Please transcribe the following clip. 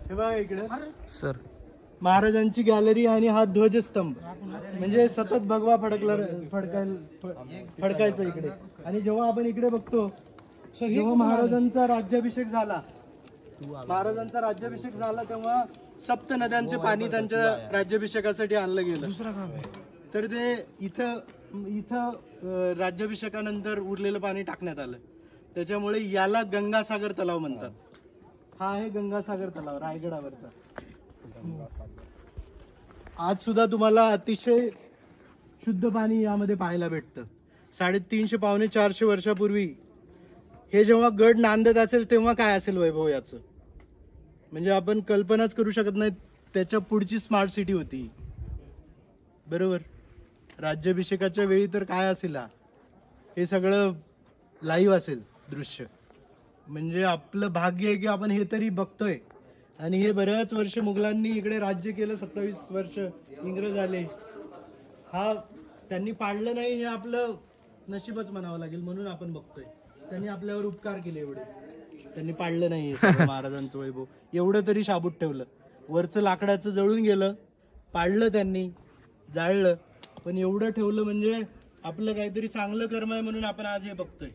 हे बघा इकडे सर महाराजांची गॅलरी आणि हा ध्वजस्तंभ म्हणजे सतत भगवा फडकायचं इकडे. आणि जेव्हा आपण इकडे बघतो जेव्हा महाराजांचा राज्याभिषेक झाला तेव्हा सप्त नद्यांचे पाणी त्यांच्या राज्याभिषेकासाठी आणलं गेलं. तर ते इथं राज्याभिषेकानंतर उरलेलं पाणी टाकण्यात आलं. त्याच्यामुळे याला गंगासागर तलाव म्हणतात. हा आहे गंगासागर तलाव रायगडावरचा. आज सुद्धा तुम्हाला अतिशय शुद्ध पाणी यामध्ये पाहायला भेटतं. 350 पावणे 400 वर्षापूर्वी हे जेव्हा गड नांदत असेल तेव्हा काय असेल वैभव याचं, म्हणजे आपण कल्पनाच करू शकत नाही. त्याच्या पुढची स्मार्ट सिटी होती. बरोबर. राज्याभिषेकाच्या वेळी तर काय असेल हे सगळं लाईव्ह असेल दृश्य. म्हणजे आपलं भाग्य आहे की आपण हे तरी बघतोय. आणि हे बऱ्याच वर्ष मुघलांनी इकडे राज्य केलं. 27 वर्ष इंग्रज आले. हा त्यांनी पाडलं नाही हे आपलं नशीबच म्हणावं लागेल. म्हणून आपण बघतोय. त्यांनी आपल्यावर उपकार केले एवढे. त्यांनी पाडलं नाही महाराजांचं वैभव. एवढं तरी शाबूत ठेवलं. वरचं लाकडाचं जळून गेलं, पाडलं त्यांनी, जाळलं, पण एवढं ठेवलं म्हणजे आपलं काहीतरी चांगलं कर्म आहे म्हणून आपण आज हे बघतोय.